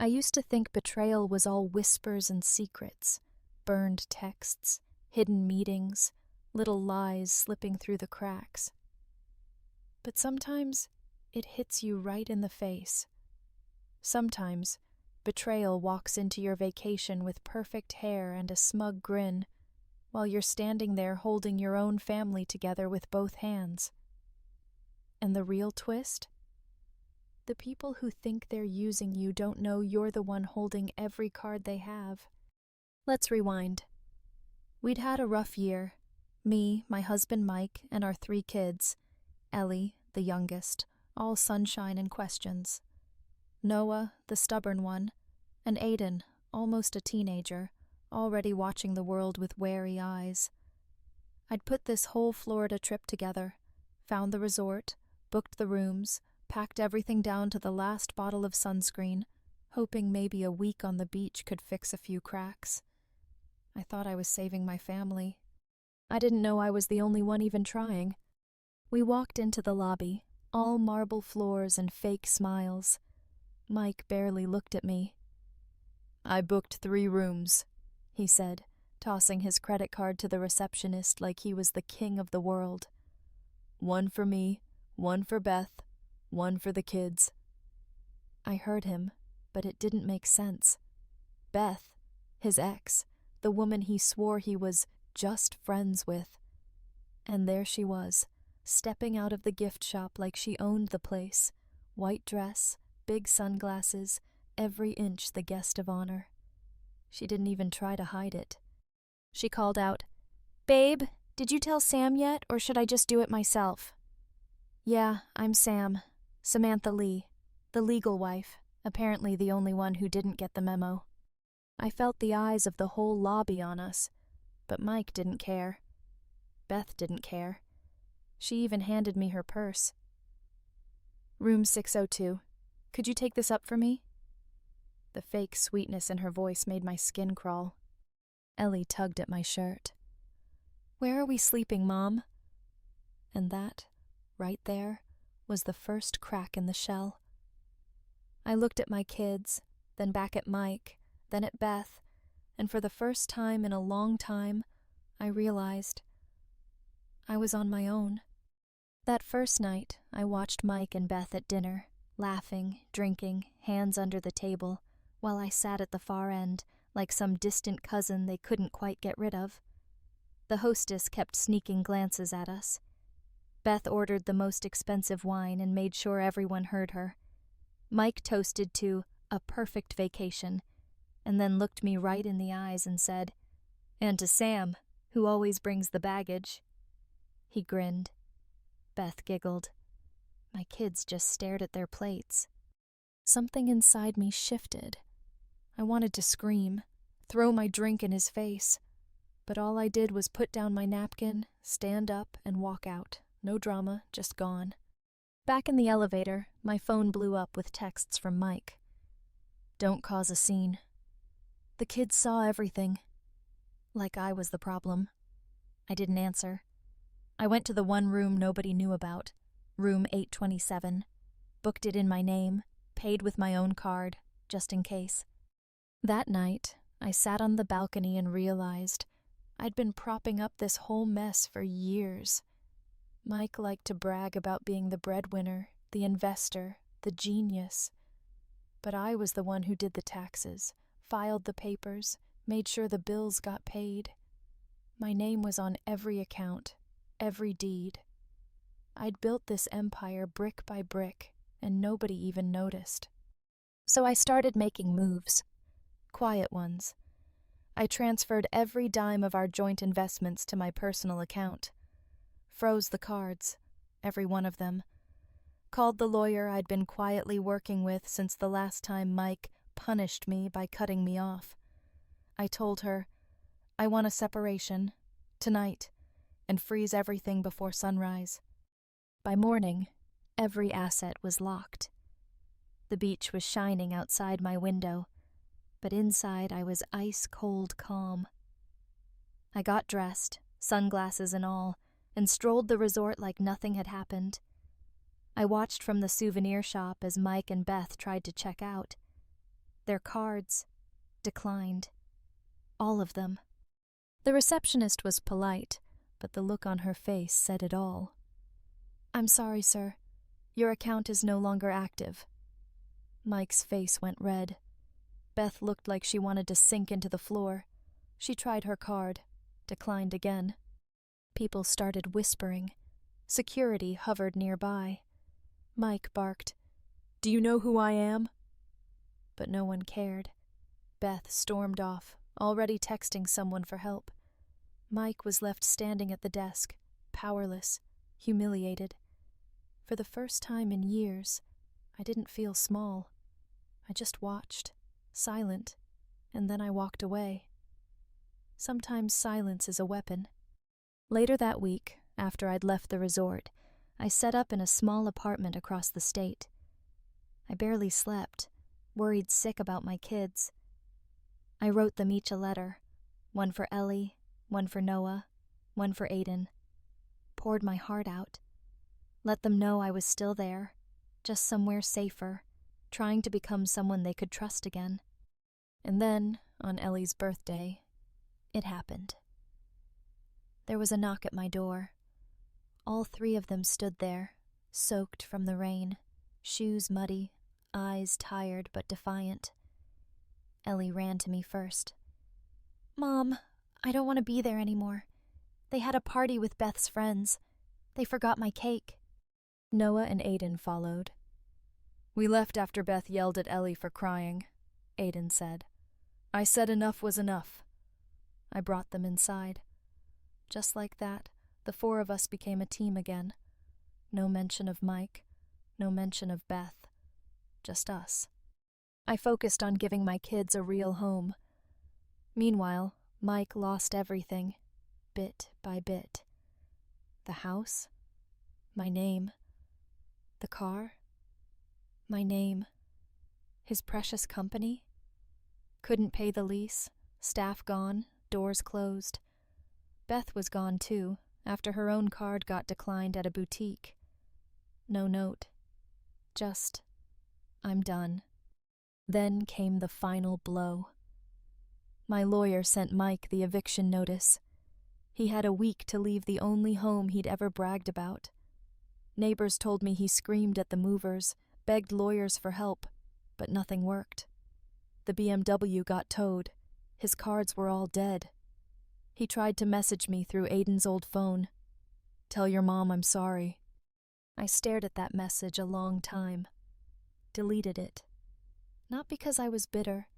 I used to think betrayal was all whispers and secrets, burned texts, hidden meetings, little lies slipping through the cracks. But sometimes it hits you right in the face. Sometimes betrayal walks into your vacation with perfect hair and a smug grin, while you're standing there holding your own family together with both hands. And the real twist? The people who think they're using you don't know you're the one holding every card they have. Let's rewind. We'd had a rough year. Me, my husband Mike, and our 3 kids. Ellie, the youngest, all sunshine and questions. Noah, the stubborn one, and Aiden, almost a teenager, already watching the world with wary eyes. I'd put this whole Florida trip together, found the resort, booked the rooms, packed everything down to the last bottle of sunscreen, hoping maybe a week on the beach could fix a few cracks. I thought I was saving my family. I didn't know I was the only one even trying. We walked into the lobby, all marble floors and fake smiles. Mike barely looked at me. "I booked 3 rooms," he said, tossing his credit card to the receptionist like he was the king of the world. "1 for me, 1 for Beth, 1 for the kids." I heard him, but it didn't make sense. Beth, his ex, the woman he swore he was just friends with. And there she was, stepping out of the gift shop like she owned the place. White dress, big sunglasses, every inch the guest of honor. She didn't even try to hide it. She called out, "Babe, did you tell Sam yet, or should I just do it myself?" "Yeah, I'm Sam. Samantha Lee, the legal wife, apparently the only one who didn't get the memo." I felt the eyes of the whole lobby on us, but Mike didn't care. Beth didn't care. She even handed me her purse. "Room 602. Could you take this up for me?" The fake sweetness in her voice made my skin crawl. Ellie tugged at my shirt. "Where are we sleeping, Mom?" And that, right there, was the first crack in the shell. I looked at my kids, then back at Mike, then at Beth, and for the first time in a long time, I realized I was on my own. That first night, I watched Mike and Beth at dinner, laughing, drinking, hands under the table, while I sat at the far end, like some distant cousin they couldn't quite get rid of. The hostess kept sneaking glances at us. Beth ordered the most expensive wine and made sure everyone heard her. Mike toasted to a perfect vacation, and then looked me right in the eyes and said, "And to Sam, who always brings the baggage." He grinned. Beth giggled. My kids just stared at their plates. Something inside me shifted. I wanted to scream, throw my drink in his face, but all I did was put down my napkin, stand up, and walk out. No drama, just gone. Back in the elevator, my phone blew up with texts from Mike. "Don't cause a scene." The kids saw everything. Like I was the problem. I didn't answer. I went to the one room nobody knew about, room 827, booked it in my name, paid with my own card, just in case. That night, I sat on the balcony and realized I'd been propping up this whole mess for years. Mike liked to brag about being the breadwinner, the investor, the genius. But I was the one who did the taxes, filed the papers, made sure the bills got paid. My name was on every account, every deed. I'd built this empire brick by brick, and nobody even noticed. So I started making moves. Quiet ones. I transferred every dime of our joint investments to my personal account. Froze the cards, every one of them. Called the lawyer I'd been quietly working with since the last time Mike punished me by cutting me off. I told her, I want a separation, tonight, and freeze everything before sunrise. By morning, every asset was locked. The beach was shining outside my window, but inside I was ice-cold calm. I got dressed, sunglasses and all, and strolled the resort like nothing had happened. I watched from the souvenir shop as Mike and Beth tried to check out. Their cards declined. All of them. The receptionist was polite, but the look on her face said it all. "I'm sorry, sir. Your account is no longer active." Mike's face went red. Beth looked like she wanted to sink into the floor. She tried her card, declined again. People started whispering. Security hovered nearby. Mike barked, "Do you know who I am?" But no one cared. Beth stormed off, already texting someone for help. Mike was left standing at the desk, powerless, humiliated. For the first time in years, I didn't feel small. I just watched, silent, and then I walked away. Sometimes silence is a weapon. Later that week, after I'd left the resort, I set up in a small apartment across the state. I barely slept, worried sick about my kids. I wrote them each a letter, one for Ellie, one for Noah, one for Aiden. Poured my heart out. Let them know I was still there, just somewhere safer, trying to become someone they could trust again. And then, on Ellie's birthday, it happened. There was a knock at my door. All three of them stood there, soaked from the rain, shoes muddy, eyes tired but defiant. Ellie ran to me first. "Mom, I don't want to be there anymore. They had a party with Beth's friends. They forgot my cake." Noah and Aiden followed. "We left after Beth yelled at Ellie for crying," Aiden said. "I said enough was enough." I brought them inside. Just like that, the four of us became a team again. No mention of Mike, no mention of Beth. Just us. I focused on giving my kids a real home. Meanwhile, Mike lost everything, bit by bit. The house, my name. The car, my name. His precious company. Couldn't pay the lease, staff gone, doors closed. Beth was gone too, after her own card got declined at a boutique. No note. Just, "I'm done." Then came the final blow. My lawyer sent Mike the eviction notice. He had a week to leave the only home he'd ever bragged about. Neighbors told me he screamed at the movers, begged lawyers for help, but nothing worked. The BMW got towed. His cards were all dead. He tried to message me through Aiden's old phone. "Tell your mom I'm sorry." I stared at that message a long time. Deleted it. Not because I was bitter,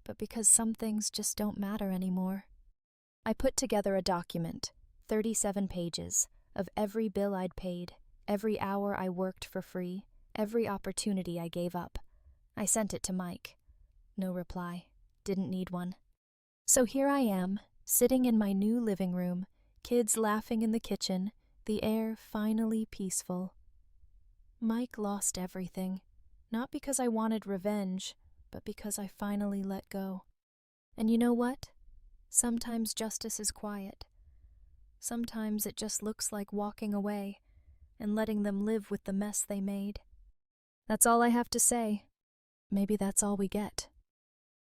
but because some things just don't matter anymore. I put together a document, 37 pages, of every bill I'd paid, every hour I worked for free, every opportunity I gave up. I sent it to Mike. No reply. Didn't need one. So here I am, sitting in my new living room, kids laughing in the kitchen, the air finally peaceful. Mike lost everything, not because I wanted revenge, but because I finally let go. And you know what? Sometimes justice is quiet. Sometimes it just looks like walking away and letting them live with the mess they made. That's all I have to say. Maybe that's all we get.